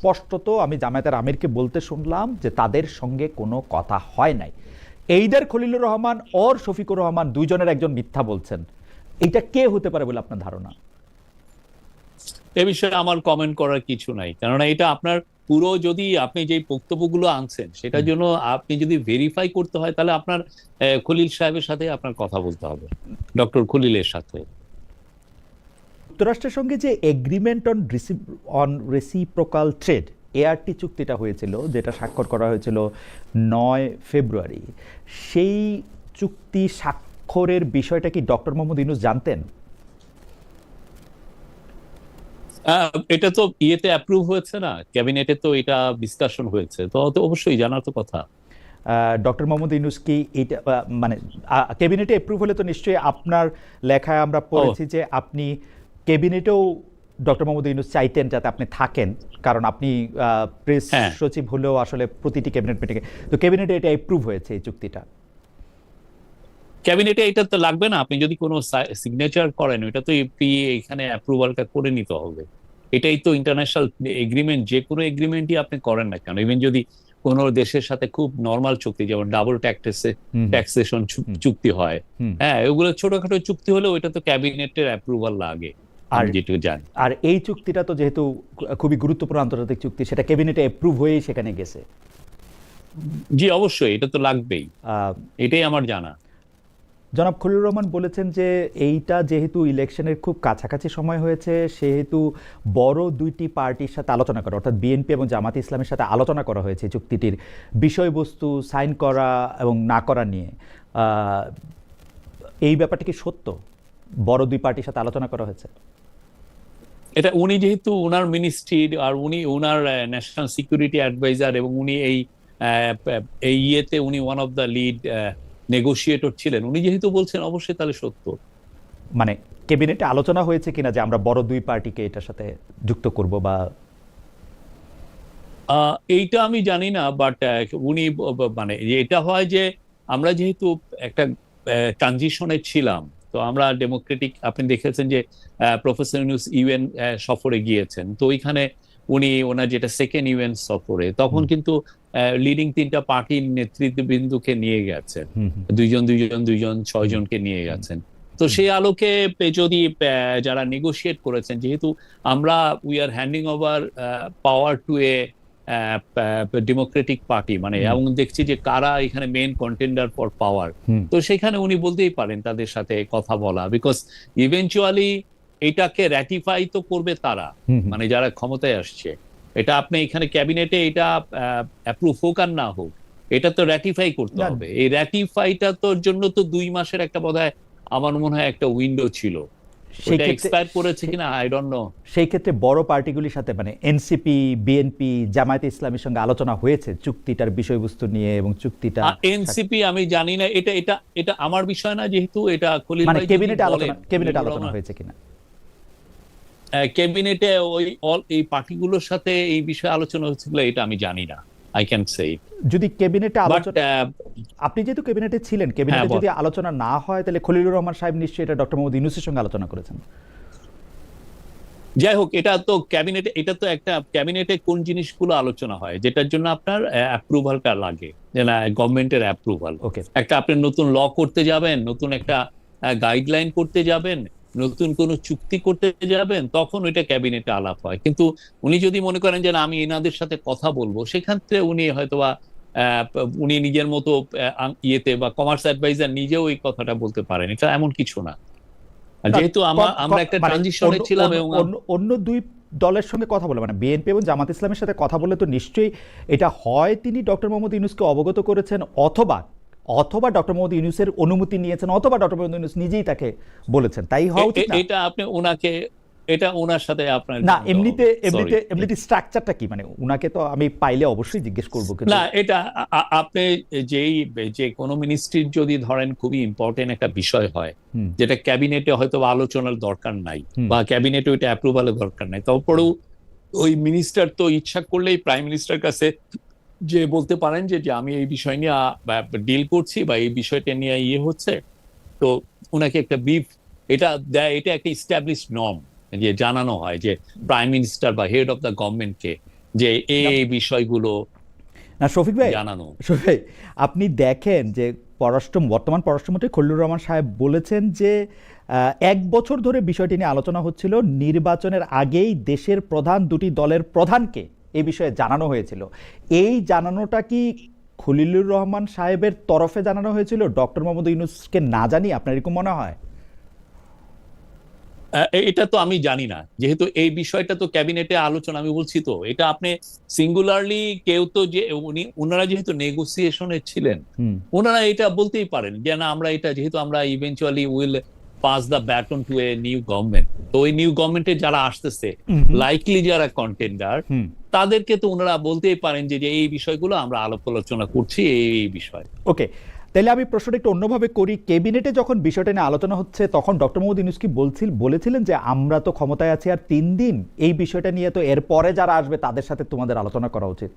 স্পষ্টত আমি জামায়াতের আমিরকে বলতে শুনলাম যে তাদের সঙ্গে কোনো কথা হয় নাই। এইদার খলিলুর রহমান ওর শফিকুর রহমান দুইজনের একজন মিথ্যা বলছেন, এটা কে হতে পারে বলে আপনার ধারণা? এ বিষয়ে আমার কমেন্ট করার কিছু নাই, কেননা এটা আপনার পুরো, যদি আপনি যে বক্তব্যগুলো আনছেন সেটার জন্য আপনি যদি ভেরিফাই করতে হয়, তাহলে আপনার খলিল সাহেবের সাথে আপনার কথা বলতে হবে, ডক্টর খলিলের সাথে। যুক্তরাষ্ট্রের সঙ্গে যে agreement on reciprocal trade, ART চুক্তিটা হয়েছিল, যেটা স্বাক্ষর করা হয়েছিল 9 ফেব্রুয়ারি, সেই চুক্তি স্বাক্ষরের বিষয়টা কি ডক্টর মোহাম্মদ ইউনূস জানতেন? এটা তো ইয়েতে অ্যাপ্রুভ হয়েছে না, ক্যাবিনেটে তো এটা ডিসকাশন হয়েছে, তো তো অবশ্যই জানার তো কথা। ডক্টর মোহাম্মদ ইউনূস কি এটা মানে ক্যাবিনেটে অ্যাপ্রুভ হলে তো নিশ্চয়ই, আপনার লেখায় আমরা পড়েছি যে আপনি ক্যাবিনেটেও ডক্টর মোহাম্মদ ইউনূস চাইতেন যাতে আপনি থাকেন, কারণ আপনি প্রেস সচিব হলেও আসলে প্রতিটি ক্যাবিনেট মিটিংয়ে, তো ক্যাবিনেটে এটা অ্যাপ্রুভ হয়েছে এই চুক্তিটা। ক্যাবিনেটে এটা তো লাগবে না, আপনি যদি কোনো সিগনেচার করেন ওটা তো এখানে অ্যাপ্রুভালটা করে নিতে হবে। এটাই তো ইন্টারন্যাশনাল এগ্রিমেন্ট, যে কোনো এগ্রিমেন্টই আপনি করেন না কেন, ইভেন যদি কোন দেশের সাথে খুব নর্মাল চুক্তি, যেমন ডাবল ট্যাক্সেশন চুক্তি হয়, হ্যাঁ, ওগুলো ছোটখাটো চুক্তি হলে ওইটা তো ক্যাবিনেটের অ্যাপ্রুভাল লাগে, আমি যেটুকু জানি। আর এই চুক্তিটা তো যেহেতু খুবই গুরুত্বপূর্ণ আন্তর্জাতিক চুক্তি, সেটা ক্যাবিনেটে অ্যাপ্রুভ হয়েই সেখানে গেছে। জি অবশ্যই, এটা তো লাগবেই, এটাই আমার জানা। জনাব খলিলুর রহমান বলেছেন যে এইটা যেহেতু ইলেকশনের খুব কাছাকাছি সময় হয়েছে, সেহেতু বড় দুইটি পার্টির সাথে আলোচনা করা, অর্থাৎ বিএনপি এবং জামাত ইসলামের সাথে আলোচনা করা হয়েছে চুক্তিটির বিষয়বস্তু সাইন করা এবং না করা নিয়ে। এই ব্যাপারটা কি সত্য? বড় দুই পার্টির সাথে আলোচনা করা হয়েছে? এটা উনি যেহেতু ওনার মিনিস্ট্রির, আর উনি ওনার ন্যাশনাল সিকিউরিটি অ্যাডভাইজার, এবং উনি এই ইয়েতে উনি one of the lead negotiator ছিলেন, উনি যেহেতু বলছেন অবশ্যই তাহলে সত্য। মানে ক্যাবিনেটে আলোচনা হয়েছে কিনা যে আমরা বড় দুই পার্টিকে এটার সাথে যুক্ত করব, বা এইটা আমি জানি না, বাট উনি মানে এটা হয় যে আমরা যেহেতু একটা ট্রানজিশনে ছিলাম, তো আমরা ডেমোক্রেটিক, আপনি দেখেছেন যে প্রফেসর ইউনূস ইউএন সফরে গিয়েছেন, তো ওইখানে উনি ওনার যেটা সেকেন্ড ইউএন সফরে, তখন কিন্তু লিডিং তিনটা পার্টির নেতৃত্ববৃন্দকে নিয়ে গেছেন, দুইজন 6জনকে নিয়ে গেছেন। তো সেই আলোকে যদি যারা নেগোশিয়েট করেছেন, যেহেতু আমরা we are handing over power to a democratic party, মানে এবং দেখছি যে কারা এখানে মেইন কন্টেন্ডার ফর পাওয়ার, তো সেখানে উনি বলতেই পারেন তাদের সাথে কথা বলা, বিকজ ইভেনচুয়ালি এটাকে র্যাটিফাই তো করবে তারা, মানে যারা ক্ষমতায় আসছে। এটা আপনি এখানে ক্যাবিনেটে এটা অ্যাপ্রুভ হোক আর না হোক, এটা তো র্যাটিফাই করতে হবে। এই র্যাটিফাইটা তোর জন্য তো 2 মাসের একটা বোধহয় আমার মনে হয় একটা উইন্ডো ছিল, সেটা এক্সপায়ার করেছে কিনা আই ডোন্ট নো। সেই ক্ষেত্রে বড় পার্টিগুলির সাথে, মানে এনসিপি, বিএনপি, জামায়াতে ইসলামের সঙ্গে আলোচনা হয়েছে চুক্তিটার বিষয়বস্তু নিয়ে, এবং চুক্তিটা এনসিপি আমি জানি না, এটা এটা এটা আমার বিষয় না, যেহেতু এটা খলিল ভাই ক্যাবিনেটে আলোচনা হয়েছে কিনা। ক্যাবিনেটে ওই এই পার্টিগুলোর সাথে এই বিষয়ে আলোচনা হচ্ছিল, এটা আমি জানি না, আই ক্যান সে। যদি ক্যাবিনেটে আলোচনা, আপনি যেহেতু ক্যাবিনেটে ছিলেন, ক্যাবিনেটে যদি আলোচনা না হয়, তাহলে খলিলুর রহমান সাহেব নিশ্চয়ই এটা ডক্টর মোহাম্মদ ইউনূসের সঙ্গে আলোচনা করেছেন। যাই হোক, এটা তো ক্যাবিনেটে, এটা তো একটা ক্যাবিনেটে কোন জিনিসগুলো আলোচনা হয় যেটার জন্য আপনার অ্যাপ্রুভালটা লাগে, যে না গভর্নমেন্টের অ্যাপ্রুভাল। একটা আপনি নতুন ল করতে যাবেন, নতুন একটা গাইডলাইন করতে যাবেন, নতুন কোন চুক্তি করতে যাবেন, তখন ওইটা ক্যাবিনেটে আলাপ হয়। কিন্তু উনি যদি মনে করেন যে আমি এনাদের সাথে কথা বলবো, সেক্ষেত্রে উনি হয়তোবা উনি নিজের মতো ইয়েতে, বা কমার্স অ্যাডভাইজার নিজেও এই কথাটা বলতে পারেন, এটা এমন কিছু না। যেহেতু আমরা একটা ট্রানজিশনে ছিলাম, এবং অন্য দুই দলের সঙ্গে কথা বলে, মানে বিএনপি এবং জামাত ইসলামের সাথে কথা বলে, তো নিশ্চয়ই এটা হয় তিনি ডক্টর মোহাম্মদ ইউনূসকে অবগত করেছেন, অথবা ডক্টর মোহাম্মদ ইউনূসের অনুমতি নিয়েছেন, অথবা ডক্টর মোহাম্মদ ইউনূস নিজেই তাকে বলেছেন, তাই হওয়া উচিত না? এটা আপনি ওনাকে, এটা ওনার সাথে আপনার না, এমনিতে স্ট্রাকচারটা কি, মানে উনাকে তো আমি পাইলে অবশ্যই জিজ্ঞেস করবো। না, এটা আপনি যে কোনো মিনিস্ট্রির যদি ধরেন খুবই ইম্পর্টেন্ট একটা বিষয় হয়, যেটা ক্যাবিনেটে হয়তো আলোচনার দরকার নাই, বা ক্যাবিনেটে ওইটা অ্যাপ্রুভালের দরকার নাই, তারপরেও ওই মিনিস্টার তো ইচ্ছা করলেই প্রাইম মিনিস্টার কাছে যে বলতে পারেন যে আমি এই বিষয় নিয়ে ডিল করছি, বা এই বিষয়টা নিয়ে ইয়ে হচ্ছে, তো উনাকে একটা ব্রিফ এটা দেয়। এটা একটা ইস্টাবলিশড নর্ম, যে জানানো হয় যে প্রাইম মিনিস্টার বা হেড অফ দ্য গভর্নমেন্টকে যে এই বিষয়গুলো না শফিক ভাই, জানানো। শফিক ভাই, আপনি দেখেন যে বর্তমান পররাষ্ট্রমন্ত্রী খলিলুর রহমান সাহেব বলেছেন যে 1 বছর ধরে বিষয়টি নিয়ে আলোচনা হচ্ছিল, নির্বাচনের আগেই দেশের প্রধান দুটি দলের প্রধানকে এই বিষয়ে জানানো হয়েছিল। এই জানানোটা কি খলিলুর রহমান সাহেবের তরফে জানানো হয়েছিল, ডক্টর মোহাম্মদ ইউনূসকে না জানিয়ে? আপনার এরকম মনে হয়? এটা তো আমি জানি না, যেহেতু এই বিষয়টা তো ক্যাবিনেটে আলোচনা, আমি বলছি তো এটা আপনি সিঙ্গুলারলি কেউ তো, যে ওনারা যেহেতু নেগোসিয়েশনে ছিলেন, ওনারা এটা বলতেই পারেন যে না আমরা এটা, যেহেতু আমরা eventually will pass the baton to a new government, তো ওই নিউ গভর্নমেন্টে যারা আসতেছে লাইকলি যারা কন্টেন্ডার, তাদেরকে তো ওনারা বলতেই পারেন যে এই বিষয়গুলো আমরা আলাপ আলোচনা করছি এই বিষয়। ওকে, তাহলে আমি প্রশ্নটা একটু অন্যভাবে করি। ক্যাবিনেটে যখন বিষয়টা নিয়ে আলোচনা হচ্ছে তখন ডক্টর মোহাম্মদ ইউনূস কি বলেছিলেন যে আমরা তো ক্ষমতায় আছি আর 3 দিন, এই বিষয়টা নিয়ে তো এরপরে যারা আসবে তাদের সাথে তোমাদের আলোচনা করা উচিত?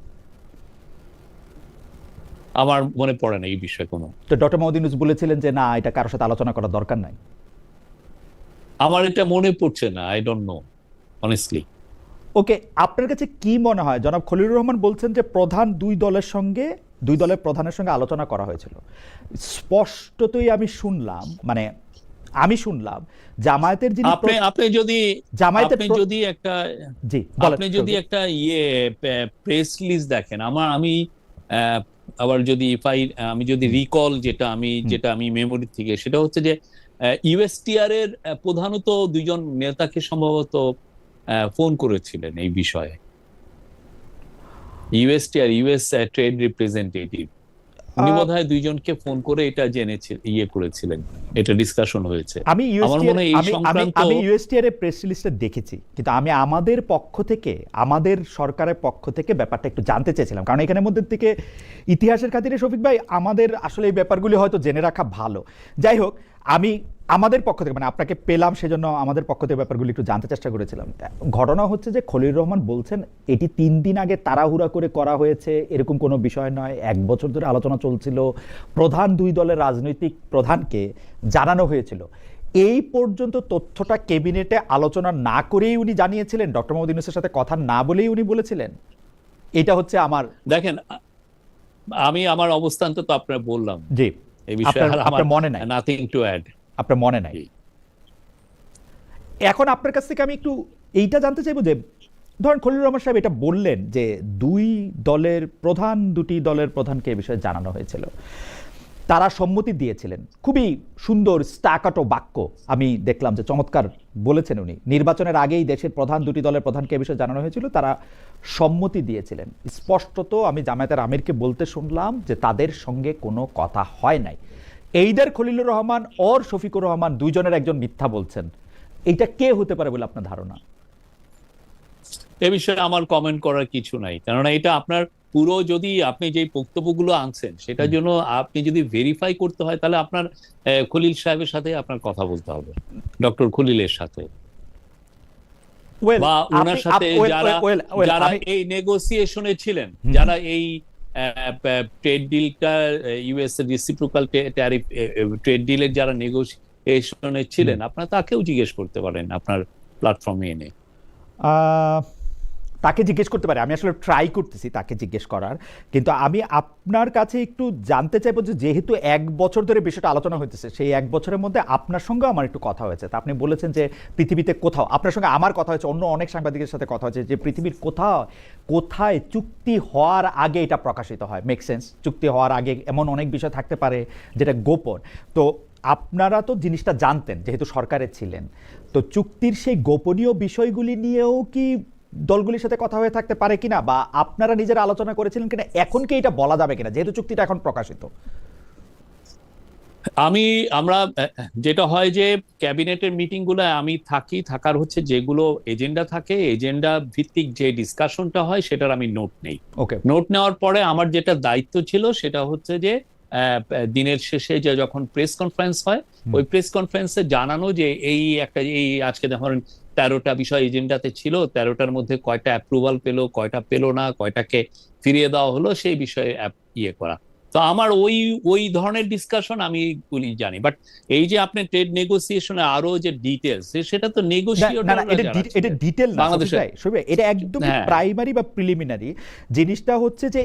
আমার মনে পড়ে না এই বিষয়ে কোনো। তো ডক্টর মোহাম্মদ ইউনূস বলেছিলেন যে না, এটা কারোর সাথে আলোচনা করার দরকার নাই? আমার এটা মনে পড়ছে না, আই ডোন্ট নো অনেস্টলি। ওকে, আপনার কাছে কি মনে হয়? জনাব খলিলুর রহমান বলছেন যে দুই দলের প্রধানের সঙ্গে আলোচনা করা হয়েছিল। স্পষ্টতই আমি শুনলাম জামায়াতের যিনি আপনি যদি একটা জি আপনি যদি একটা প্রেস রিলিজ দেখেন, আমি আবার যদি আমি যদি রিকল যেটা আমি মেমোরি থেকে, সেটা হচ্ছে যে ইউএসটিআর এর প্রধানত 2জন নেতাকে সম্ভবত ফোন করেছিলেন এই বিষয়ে। ইউএস ট্রেড রিপ্রেজেন্টেটিভ, উনি বোধহয় 2জনকে ফোন করে এটা করেছিলেন, এটা ডিসকাশন হয়েছে। আমি ইউএসটিআর এর প্রেস রিলিজটা দেখেছি, কিন্তু আমি আমাদের সরকারের পক্ষ থেকে ব্যাপারটা একটু জানতে চেয়েছিলাম, কারণ এখানের মধ্যে থেকে ইতিহাসের খাতিরে শফিক ভাই আমাদের আসলে এই ব্যাপারগুলি হয়তো জেনে রাখা ভালো। যাই হোক, আমি আমাদের পক্ষ থেকে আপনাকে পেলাম, সেজন্য আমাদের পক্ষ থেকে ব্যাপারগুলি একটু জানতে চেষ্টা করেছিলাম। ঘটনা হচ্ছে যে খলিলুর রহমান বলছেন এটি 3 দিন আগে তাড়াহুড়া করে করা হয়েছে, এরকম কোনো বিষয় নয়। 1 বছর ধরে আলোচনা চলছিল, প্রধান 2 দলের রাজনৈতিক প্রধানকে জানানো হয়েছিল। এই পর্যন্ত তথ্যটা ক্যাবিনেটে আলোচনা না করেই উনি জানিয়েছিলেন, ডক্টর মোহাম্মদ ইউনূসের সাথে কথা না বলেই উনি বলেছিলেন। এটা হচ্ছে আমার, দেখেন আমি আমার অবস্থান তো আপনার বললাম, জি এই বিষয়ে আপনার মনে নাই, নাথিং টু অ্যাড, আপনার মনে নাই। এখন আপনার কাছ থেকে আমি একটু এইটা জানতে চাইবো যে ধরেন খলিলুর রহমান সাহেব এটা বললেন যে দুটি দলের প্রধানকে এই বিষয়ে জানানো হয়েছিল, তারা সম্মতি দিয়েছিলেন। খুবই সুন্দর স্টাকাটো বাক্য আমি দেখলাম, যে চমৎকার বলেছেন উনি। নির্বাচনের আগেই দেশের দুটি দলের প্রধানকে এই বিষয়ে জানানো হয়েছিল, তারা সম্মতি দিয়েছিলেন। স্পষ্টত আমি জামায়াতের আমিরকে বলতে শুনলাম যে তাদের সঙ্গে কোনো কথা হয় নাই। এইদার খলিলুর রহমান ওর শফিকুর রহমান 2জনের একজন মিথ্যা বলছেন। এইটা কে হতে পারে বলে আপনার ধারণা? এ বিষয়ে আমার কমেন্ট করার কিছু নাই, কেননা এটা আপনার পুরো, যদি আপনি যে বক্তব্যগুলো আনছেন সেটার জন্য আপনি যদি ভেরিফাই করতে হয়, তাহলে আপনার খলিল সাহেবের সাথে আপনার কথা বলতে হবে, ডক্টর খলিলের সাথে, বা ওনার সাথে যারা এই নেগোসিয়েশনে ছিলেন, যারা এই ট্রেড ডিলটা, ইউএস রেসিপ্রোকাল ট্যারিফ ট্রেড ডিলের যারা নেগোসিয়েশনে ছিলেন, আপনারা তাকেও জিজ্ঞেস করতে পারেন আপনার প্ল্যাটফর্মে এনে। তাকে জিজ্ঞেস করতে পারে, আমি আসলে ট্রাই করতেছি তাকে জিজ্ঞেস করার। কিন্তু আমি আপনার কাছে একটু জানতে চাইবো যে যেহেতু 1 বছর ধরে বিষয়টা আলোচনা হইতেছে, সেই 1 বছরের মধ্যে আপনার সঙ্গে আমার একটু কথা হয়েছে। তা আপনি বলেছেন যে পৃথিবীতে কোথাও, আপনার সঙ্গে আমার কথা হয়েছে, অন্য অনেক সাংবাদিকের সাথে কথা হয়েছে, যে পৃথিবীর কোথায় চুক্তি হওয়ার আগে এটা প্রকাশিত হয়। মেক সেন্স, চুক্তি হওয়ার আগে এমন অনেক বিষয় থাকতে পারে যেটা গোপন। তো আপনারা তো জিনিসটা জানতেন যেহেতু সরকারে ছিলেন, তো চুক্তির সেই গোপনীয় বিষয়গুলি নিয়েও কি দলগুলির সাথে কথা হয়ে থাকতে পারে কিনা, বা আপনারা নিজেরা আলোচনা করেছিলেন কিনা, এখন কি এটা বলা যাবে কিনা যেহেতু চুক্তিটা এখন প্রকাশিত? আমরা যেটা হয় যে ক্যাবিনেটের মিটিং গুলো আমি থাকার হচ্ছে, যেগুলো এজেন্ডা থাকে, এজেন্ডা ভিত্তিক যে ডিসকাশনটা হয় সেটার আমি নোট নেই। নোট নেওয়ার পরে আমার যেটা দায়িত্ব ছিল সেটা হচ্ছে যে দিনের শেষে যে যখন প্রেস কনফারেন্স হয়, ওই প্রেস কনফারেন্সে জানানো যে এই আজকে ধরেন 13টা বিষয় এজেন্ডাতে ছিল, 13টার মধ্যে কয়টা অ্যাপ্রুভাল পেলো, কয়টা পেলো না, কয়টাকে ফিরিয়ে দেওয়া হলো, সেই বিষয়ে করা। তো তো আমার ওই ধরনের ডিসকাশন আমি গুলি জানি, বাট এই যে আপনি ট্রেড নেগোসিয়েশনে আরো যে ডিটেলস, সেটা তো এটা ডিটেল না বাংলাদেশে, এটা একদম হ্যাঁ। প্রাইমারি বা প্রিলিমিনারি। জিনিসটা হচ্ছে যে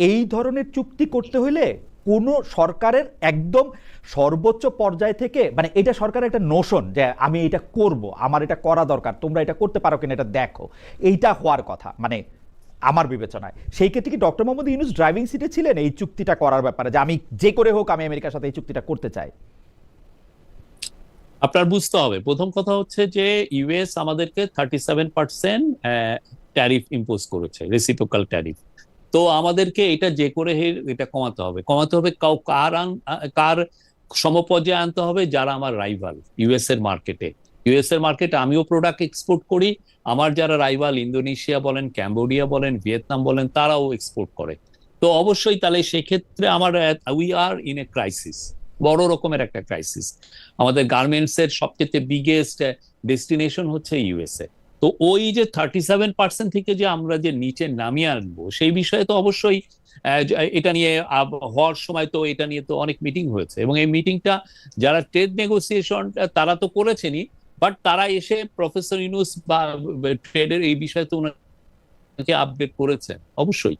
এই ধরনের চুক্তি করতে হলে কোনো সরকারের একদম সর্বোচ্চ পর্যায় থেকে, মানে এটা সরকারের একটা নোশন যে আমি এটা করব, আমার এটা করা দরকার, তোমরা এটা করতে পারো কিনা এটা দেখো, এইটা হওয়ার কথা মানে আমার বিবেচনায়। সেই ক্ষেত্রে কি ডক্টর মোহাম্মদ ইউনূস ড্রাইভিং সিটে ছিলেন এই চুক্তিটা করার ব্যাপারে, যে আমি যে করে হোক আমি আমেরিকার সাথে এই চুক্তিটা করতে চাই? আপনার বুঝতে হবে, প্রথম কথা হচ্ছে যে ইউএস আমাদেরকে 37% ট্যারিফ ইম্পোজ করেছে, রেসিপ্রোকাল ট্যারিফ। তো আমাদেরকে এটা যে করে এটা কমাতে হবে, কার সমপর্যায়ে আনতে হবে, যারা আমার রাইভাল ইউএস এর মার্কেটে। আমিও প্রোডাক্ট এক্সপোর্ট করি, আমার যারা রাইভাল ইন্দোনেশিয়া বলেন, ক্যাম্বোডিয়া বলেন, ভিয়েতনাম বলেন, তারাও এক্সপোর্ট করে। তো অবশ্যই তাহলে সেক্ষেত্রে we are in a crisis, বড় রকমের একটা ক্রাইসিস। আমাদের গার্মেন্টস এর সবচেয়ে বিগেস্ট ডেস্টিনেশন হচ্ছে ইউএসএ। তো ওই যে 37% থেকে যে আমরা যে নিচে নামিয়ে আনবো, সেই বিষয়ে তো অবশ্যই এটা নিয়ে হওয়ার সময় তো এটা নিয়ে তো অনেক মিটিং হয়েছে, এবং এই মিটিংটা যারা ট্রেড নেগোসিয়েশন তারা তো করেছেনই, বাট তারা এসে প্রফেসর ইউনূস বা ট্রেডের এই বিষয়ে তো ওনাকে আপডেট করেছেন অবশ্যই।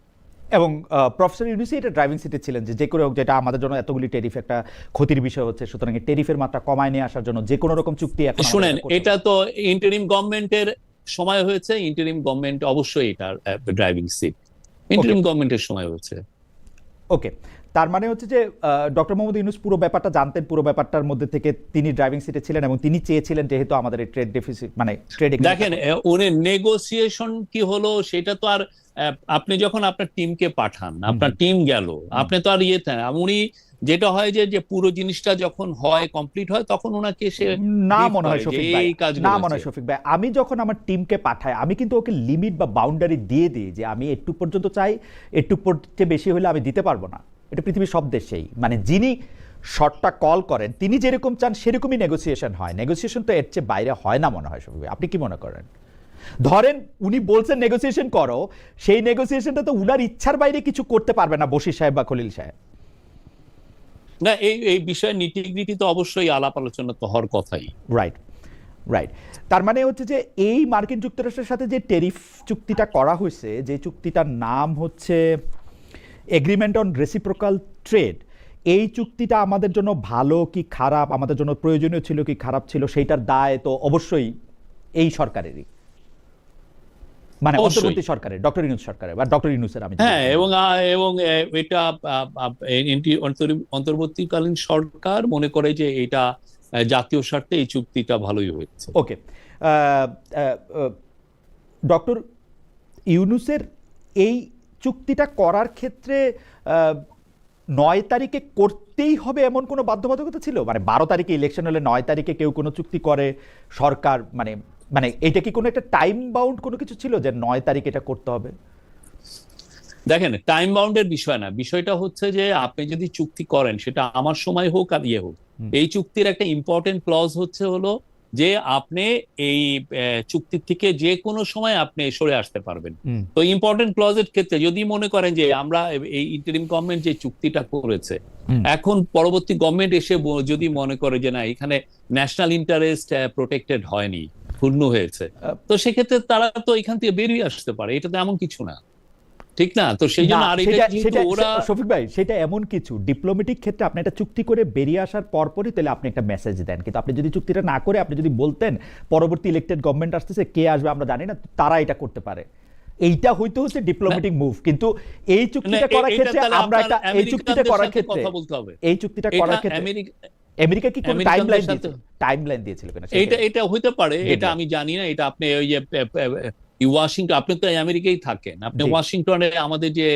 এবং প্রফেসর ইউনূসই এটা ড্রাইভিং সিটে ছিলেন যে করে হোক, যেটা আমাদের জন্য এতগুলি টেরিফ একটা ক্ষতির বিষয় হচ্ছে, সুতরাং এই টেরিফের মাত্রা কমায় নিয়ে আসার জন্য যে কোনো রকম চুক্তি এখন শুনেন, এটা তো ইন্টারিম গভর্নমেন্টের সময় হয়েছে, ইন্টারিম গভর্নমেন্ট অবশ্যই এটার ড্রাইভিং সিট ইন্টারিম গভর্নমেন্টের সময় হয়েছে। ওকে, তার মানে হচ্ছে যে ডক্টর মোহাম্মদ ইউনূস পুরো ব্যাপারটা জানতেন, পুরো ব্যাপারটার মধ্যে থেকে তিনি ড্রাইভিং সিটে ছিলেন, এবং তিনি চেয়েছিলেন যেহেতু আমাদের এই ট্রেড ডেফিসিট মানে ট্রেড, দেখেন উনি নেগোসিয়েশন কি হলো সেটা তো আর আপনি যখন আপনার টিমকে পাঠান, আপনার টিম গেল, আপনি তো আর উনি যেটা হয় যে পুরো জিনিসটা যখন হয় কমপ্লিট হয় তখন ওনাকে সে না মনে হয় শফিক ভাই, না মনে হয় শফিক ভাই, আমি যখন আমার টিমকে পাঠাই আমি কিন্তু ওকে লিমিট বা বাউন্ডারি দিয়ে দিই যে আমি একটু পর্যন্ত চাই, একটু বেশি হলে আমি দিতে পারবো না। এটা পৃথিবীর সব দেশেই, মানে যিনি শর্টটা কল করেন তিনি যেরকম চান সেরকমই নেগোসিয়েশন হয়। নেগোসিয়েশন তো এর চেয়ে বাইরে হয় না মনে হয় শফিক ভাই, আপনি কি মনে করেন? ধরেন উনি বলছেন নেগোসিয়েশন করো, সেই নেগোসিয়েশনটা তো উনার ইচ্ছার বাইরে কিছু করতে পারবে না বশির সাহেব বা খলিল সাহেব। না, এই বিষয়ে নিটিগ্রিটি তো অবশ্যই আলাপ আলোচনা তো হওয়ার কথাই। Right right. তার মানে হচ্ছে যে এই মার্কিন যুক্তরাষ্ট্রের সাথে যে টেরিফ চুক্তিটা করা হয়েছে, যে চুক্তিটার নাম হচ্ছে এগ্রিমেন্ট অন রেসিপ্রোকাল ট্রেড, এই চুক্তিটা আমাদের জন্য ভালো কি খারাপ, আমাদের জন্য প্রয়োজনীয় ছিল কি খারাপ ছিল, সেইটার দায় তো অবশ্যই এই সরকারেরই, মানে অন্তর্বর্তী সরকারের, ডক্টর ইউনূস সরকারের বা ডক্টর ইউনূসের। আমি হ্যাঁ, এবং এটা অন্তর্বর্তীকালীন সরকার মনে করে যে এটা জাতীয় স্বার্থে এই চুক্তিটা ভালোই হয়েছে। ওকে, ডক্টর ইউনূসের এই চুক্তিটা করার ক্ষেত্রে 9 তারিখে করতেই হবে এমন কোনো বাধ্যবাধকতা ছিল? মানে 12 তারিখে ইলেকশন হলে 9 তারিখে কেউ কোনো চুক্তি করে সরকার, মানে মানে এটা কি কোনো একটা টাইম বাউন্ড কোনো কিছু ছিল যে 9 তারিখ এটা করতে হবে? দেখেন, টাইম বাউন্ডের বিষয় না, বিষয়টা হচ্ছে যে আপনি যদি চুক্তি করেন সেটা আমার সময় হোক আর হোক, এই চুক্তির একটা ইম্পর্টেন্ট ক্লজ হলো যে আপনি এই চুক্তির থেকে যে কোনো সময় আপনি সরে আসতে পারবেন। তো ইম্পর্টেন্ট ক্লজের ক্ষেত্রে যদি মনে করেন যে আমরা এই ইন্টারিম গভর্নমেন্ট যে চুক্তিটা করেছে, এখন পরবর্তী গভর্নমেন্ট এসে যদি মনে করে যে না এখানে ন্যাশনাল ইন্টারেস্ট প্রোটেক্টেড হয়নি, ক্ষুণ্ণ হয়েছে, তো সেক্ষেত্রে তারা তো এখান থেকে বেরিয়ে আসতে পারে, এটা তো এমন কিছু না, ঠিক না? তো সেই জন্য শফিক ভাই, সেটা এমন কিছু ডিপ্লোম্যাটিক ক্ষেত্রে আপনি একটা চুক্তি করে বেরিয়ে আসার পরপরই তাহলে আপনি একটা মেসেজ দেন, কিন্তু আপনি যদি চুক্তিটা না করে আপনি যদি বলতেন পরবর্তী ইলেক্টেড গভর্নমেন্ট আসতেছে, কে আসবে আমরা জানি না, তারা এটা করতে পারে, এইটা হইতে হচ্ছে ডিপ্লোম্যাটিক মুভ। কিন্তু এই চুক্তিটা করার ক্ষেত্রে আমরা একটা এই চুক্তিটা করার ক্ষেত্রে আমেরিকা কি কোনো টাইমলাইন দিয়েছিল কিনা এটা হইতে পারে, এটা আমি জানি না। এটা আপনি ওই যে ওয়াশিংটন, আপনি তো আমেরিকায় থাকেন, আপনি ওয়াশিংটনে আমাদের যে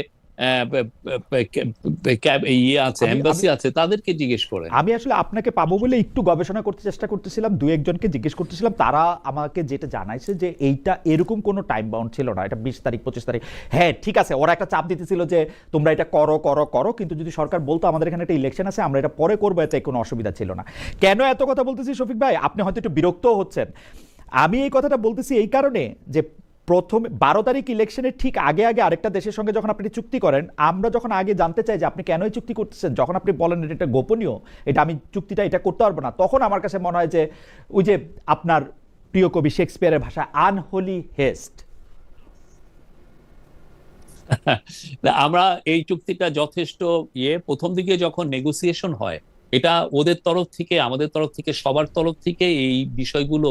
এমবাসি আছে তাদেরকে জিজ্ঞেস করেন। আমি আসলে আপনাকে পাবো বলে একটু গবেষণা করতে চেষ্টা করতেছিলাম, দু একজনকে জিজ্ঞেস করতেছিলাম, তারা আমাকে যেটা জানাইছে যে এইটা এরকম কোনো টাইম বাউন্ড ছিল না, এটা 20 তারিখ 25 তারিখ। হ্যাঁ ঠিক আছে, ওরা একটা চাপ দিতেছিল যে তোমরা এটা করো করো করো, কিন্তু যদি সরকার বলতো আমাদের এখানে একটা ইলেকশন আছে আমরা এটা পরে করবো, এতে কোনো অসুবিধা ছিল না। কেন এত কথা বলতেছি শফিক ভাই, আপনি হয়তো একটু বিরক্তও হচ্ছেন। আমি এই কথাটা বলতেছি এই কারণে যে প্রথমে 12 তারিখ ইলেকশনের ঠিক আগে আগে আরেকটা দেশের সঙ্গে যখন আপনি চুক্তি করেন, আমরা যখন আগে জানতে চাই যে আপনি কেনই চুক্তি করতেছেন, যখন আপনি বলেন এটা গোপনীয়, এটা আমি চুক্তিটা এটা করতে পারবো না, তখন আমার কাছে মনে হয় যে ওই যে আপনার প্রিয় কবি শেক্সপিয়ারের ভাষা আনহোলি হেস্ট। আমরা এই চুক্তিটা যথেষ্ট প্রথম দিকে যখন নেগোসিয়েশন হয়, এটা ওদের তরফ থেকে, আমাদের তরফ থেকে, সবার তরফ থেকে এই বিষয়গুলো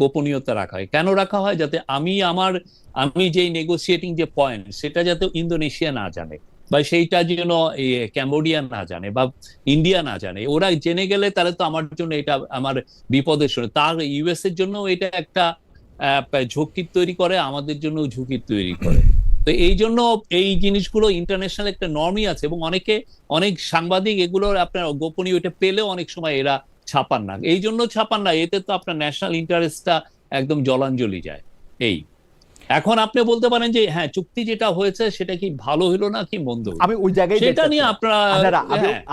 গোপনীয়তা রাখা হয়। কেন রাখা হয়? যাতে আমি যে নেগোসিয়েটিং যে পয়েন্ট, সেটা যাতে ইন্দোনেশিয়া না জানে, বা সেইটা যেন ক্যাম্বোডিয়া না জানে, বা ইন্ডিয়া না জানে। ওরা জেনে গেলে তাহলে তো আমার জন্য এটা আমার বিপদের শুনে, তার ইউএস এর জন্য এটা একটা ঝুঁকির তৈরি করে, আমাদের জন্য ঝুঁকির তৈরি করে। তো এই জন্য এই জিনিসগুলো ইন্টারন্যাশনাল একটা নর্মই আছে, এবং অনেক সাংবাদিক এগুলোর আপনার গোপনীয় এটা পেলেও অনেক সময় এরা ছাপান না। এই জন্য ছাপান না, এতে তো আপনার ন্যাশনাল ইন্টারেস্টটা একদম জলাঞ্জলি যায়। এখন আপনি বলতে পারেন যে হ্যাঁ, চুক্তি যেটা হয়েছে সেটা কি ভালো হলো না কি মন্দ হলো, আমি ওই জায়গায় সেটা নিয়ে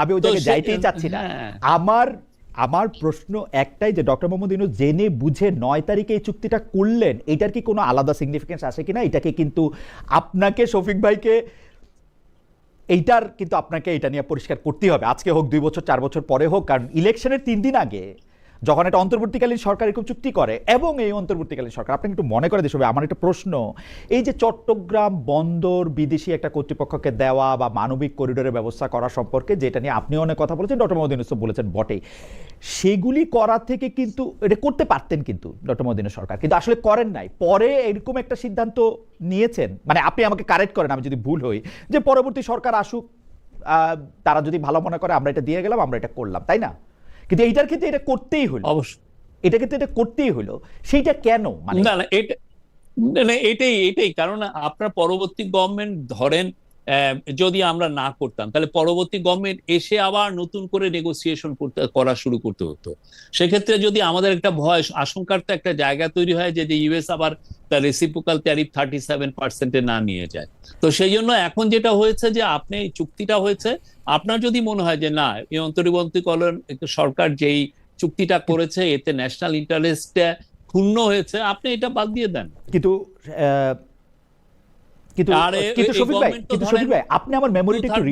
আমি ওই জায়গায় যাইতেই চাচ্ছি না। আমার প্রশ্ন একটাই যে ডক্টর মোহাম্মদ ইউনূস জেনে বুঝে 9 তারিখে এই চুক্তিটা করলেন, এটার কি কোনো আলাদা সিগনিফিকেন্স আছে কিনা? এটাকে কিন্তু আপনাকে, শফিক ভাইকে, এইটার কিন্তু আপনাকে এটা নিয়ে পরিষ্কার করতেই হবে, আজকে হোক, 2 বছর 4 বছর পরে হোক। কারণ ইলেকশনের 3 দিন আগে যখন একটা অন্তর্বর্তীকালীন সরকার এরকম চুক্তি করে, এবং এই অন্তর্বর্তীকালীন সরকার, আপনাকে একটু মনে করে দিতে হবে। আমার একটা প্রশ্ন, এই যে চট্টগ্রাম বন্দর বিদেশি একটা কর্তৃপক্ষকে দেওয়া বা মানবিক করিডোরের ব্যবস্থা করা সম্পর্কে, যেটা নিয়ে আপনি অনেক কথা বলেছেন, ডক্টর মোহাম্মদ ইউনূস বলেছেন বটেই, সেগুলি করা থেকে কিন্তু এটা করতে পারতেন কিন্তু ডক্টর মোহাম্মদ ইউনূস সরকার, কিন্তু আসলে করেন নাই। পরে এরকম একটা সিদ্ধান্ত নিয়েছেন, মানে আপনি আমাকে কারেক্ট করেন আমি যদি ভুল হই, যে পরবর্তী সরকার আসুক, তারা যদি ভালো মনে করে আমরা এটা দিয়ে গেলাম, আমরা এটা করলাম, তাই না? কিন্তু এইটার ক্ষেত্রে এটা করতেই হলো, অবশ্যই এটা ক্ষেত্রে এটা করতেই হলো, সেইটা কেন? মানে না না, এটাই কারণ আপনার পরবর্তী গভর্নমেন্ট ধরেন যদি আমরা না করতাম, তাহলে পরবর্তী গভর্নমেন্ট এসে আবার নতুন করে নেগোসিয়েশন করা শুরু করতে হতো। সেক্ষেত্রে যদি আমাদের একটা ভয়, আশঙ্কার তো একটা জায়গা তৈরি হয় যে ইউএস আবার তার রেসিপ্রোকাল ট্যারিফ 37% না নিয়ে যায়। তো সেই জন্য এখন যেটা হয়েছে যে আপনি চুক্তিটা হয়েছে, আপনার যদি মনে হয় যে না, এই অন্তর্বর্তীকালীন সরকার যেই চুক্তিটা করেছে এতে ন্যাশনাল ইন্টারেস্ট ক্ষুণ্ণ হয়েছে, আপনি এটা বাদ দিয়ে দেন। কিন্তু শফিক ভাই, আপনি আমার মেমোরিটা একটু,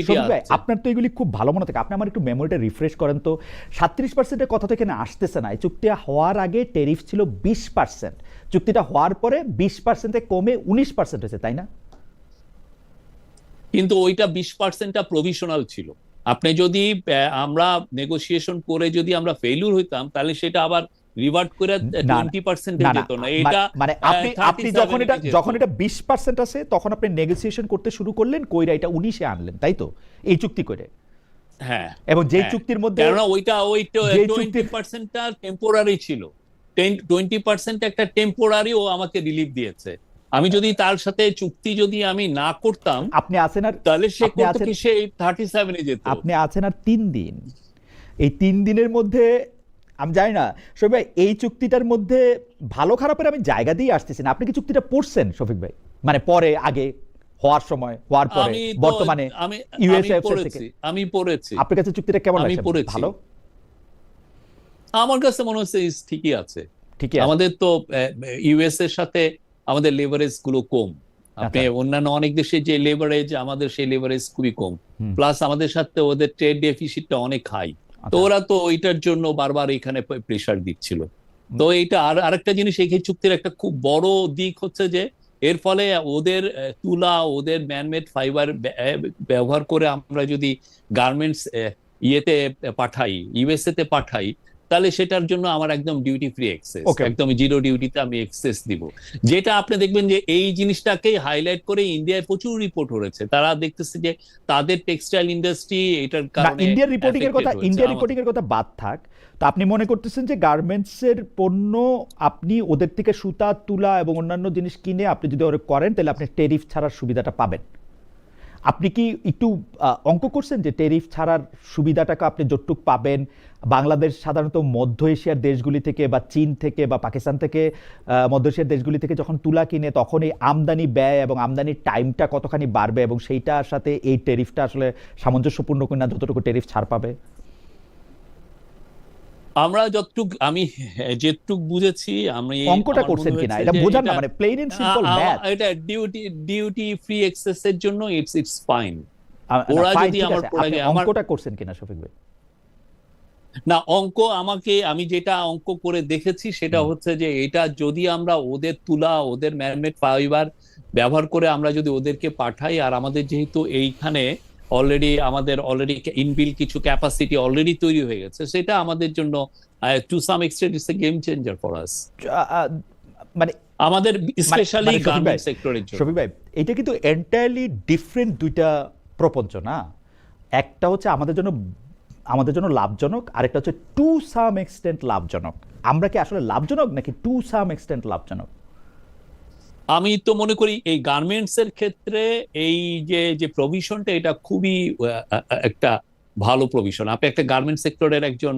শফিক ভাই আপনার তো এগুলি খুব ভালো মনে থাকে, আপনি আমার একটু মেমোরিটা রিফ্রেশ করেন তো। 37%-এর কথা তো এখানে আসতেছে না। এই চুক্তি হওয়ার আগে ট্যারিফ ছিল 20%, চুক্তিটা হওয়ার পরে 20%-এ কমে 19% হয়েছে, তাই না? কিন্তু ওইটা 20%টা প্রভিশনাল ছিল। আপনি যদি আমরা নেগোসিয়েশন করে যদি আমরা ফেইলিউর হইতাম, তাহলে সেটা আবার রিভার্ট করে 20% এ যেত না। এটা মানে আপনি যখন এটা 20% আছে, তখন আপনি নেগোসিয়েশন করতে শুরু করলেন, কইরা এটা 19-এ আনলেন, তাই তো, এই চুক্তি করে? হ্যাঁ, এবং যে চুক্তির মধ্যে, কারণ ওইটা 20%টা টেম্পোরারি ছিল, 20% একটা টেম্পোরারি, ও আমাকে রিলিফ দিয়েছে। আমি যদি তার সাথে চুক্তি যদি আমি না করতাম, আপনি আছেন আর, তাহলে সে 37-এ যেত। আপনি আছেন আর 3 দিন, এই 3 দিনের মধ্যে আমি জানি না শফিক ভাই, এই চুক্তিটার মধ্যে ভালো খারাপের আমি জায়গা দিয়ে আসতেছি না। আপনি কি চুক্তিটা পড়ছেন শফিক ভাই? মানে পরে, আগে, হওয়ার সময়, হওয়ার পরে, বর্তমানে ইউএসএ থেকে? আমি পড়েছি। আপনার কাছে চুক্তিটা কেমন লাগছে? ভালো? আমার কাছে মনে হচ্ছে ঠিকই আছে। ঠিকই আছে। আমাদের তো ইউএস এর সাথে আমাদের লেভারেজ গুলো কম। আপনি অন্যান্য অনেক দেশে যে লেভারেজ, আমাদের সেই লেভারেজ খুবই কম। প্লাস আমাদের সাথে ওদের ট্রেড ডেফিসিটটা অনেক হাই। তো ওরা তো ওইটার জন্য বারবার এখানে প্রেসার দিচ্ছিল। তো এইটা আরেকটা জিনিস, এই চুক্তির একটা খুব বড় দিক হচ্ছে যে এর ফলে ওদের তুলা, ওদের ম্যানমেড ফাইবার ব্যবহার করে আমরা যদি গার্মেন্টস ইয়েতে পাঠাই, ইউএসএ তে পাঠাই, তাহলে সেটার জন্য আমার একদম ডিউটি ফ্রি অ্যাক্সেস, একদম জিরো ডিউটিতে আমি অ্যাক্সেস দিব। যেটা আপনি দেখবেন যে এই জিনিসটাকে হাইলাইট করে ইন্ডিয়ায় প্রচুর রিপোর্ট হয়েছে। তারা দেখতেছে যে তাদের টেক্সটাইল ইন্ডাস্ট্রি এটার কারণে, ইন্ডিয়ার রিপোর্টিং এর কথা বাদ থাক, তো আপনি মনে করতেছেন যে গার্মেন্টসের পণ্য আপনি ওদের থেকে সুতা, তুলা এবং অন্যান্য জিনিস কিনে আপনি যদি ওরা করেন, তাহলে আপনি ট্যারিফ ছাড়ার সুবিধাটা পাবেন। আপনি কি একটু অঙ্ক করছেন যে ট্যারিফ ছাড়ার সুবিধাটাকে আপনি যতটুকু পাবেন? বাংলাদেশ সাধারণত মধ্য এশিয়ার দেশগুলি থেকে বা চীন থেকে বা পাকিস্তান থেকে, মধ্য এশিয়ার দেশগুলি থেকে যখন তুলা কিনে, তখন এই আমদানি ব্যয় এবং আমদানির টাইমটা কতখানি বাড়বে, এবং সেইটার সাথে এই ট্যারিফটা আসলে সামঞ্জস্যপূর্ণ কিনা, যতটুকু ট্যারিফ ছাড় পাবে? আমরা আমি যেটুক বুঝেছি, আমি অঙ্কটা আমার করছেন মনে কিনা হয়েছে এটা যে বোঝান না, এটা মানে প্লেন এন্ড সিম্পল ম্যাথ। এটা ডিউটি ফ্রি এক্সেস এর জন্য ইটস ফাইন। ওরা ফাইন, যদি ঠিক আমার আছে, আপনি প্রোডাক্টে আমার অঙ্কটা করছেন কিনা শফিক ভাই? না, আমি যেটা অঙ্ক করে দেখেছি সেটা হুম। হচ্ছে যে এটা যদি আমরা ওদের তুলা, ওদের ম্যানমেড ফাইবার ব্যবহার করে আমরা যদি ওদেরকে পাঠাই, আর আমাদের যেহেতু এইখানে আমাদের অলরেডি ইনবিল কিছু ক্যাপাসিটি অলরেডি তৈরি হয়ে গেছে, সেটা আমাদের জন্য to some extent it's a game changer for us, মানে আমাদের স্পেশালি মানে শফিক ভাই, গার্মেন্ট সেক্টরের জন্য। শফিক ভাই, এটা কিন্তু এন্টায়ারলি ডিফারেন্ট দুইটা প্রপঞ্চ না। একটা হচ্ছে আমাদের জন্য লাভজনক, আরেকটা হচ্ছে টু সাম এক্সটেন্ট লাভজনক। আমরা কি আসলে লাভজনক নাকি টু সাম এক্সটেন্ট লাভজনক? আমি তো মনে করি এই গার্মেন্টস এর ক্ষেত্রে এই যে প্রভিশনটা, এটা খুবই একটা ভালো প্রভিশন। আপনি একটা গার্মেন্ট সেক্টরের একজন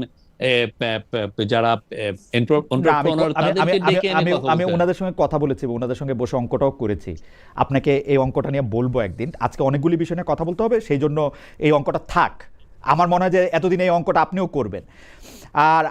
যারা না, আমি এন্টারপ্রেনার, আমি আমি তাদেরকে আমি ডেকে এনে আমি কথা আমি বলতে হয়। ওনাদের সঙ্গে কথা বলেছি, ওনাদের সঙ্গে বসে অঙ্কটাও করেছি। আপনাকে এই অঙ্কটা নিয়ে বলবো একদিন। আজকে অনেকগুলি বিষয় নিয়ে কথা বলতে হবে, সেই জন্য এই অঙ্কটা থাক। আমার মনে হয় যে এতদিন এই অঙ্কটা আপনিও করবেন। আর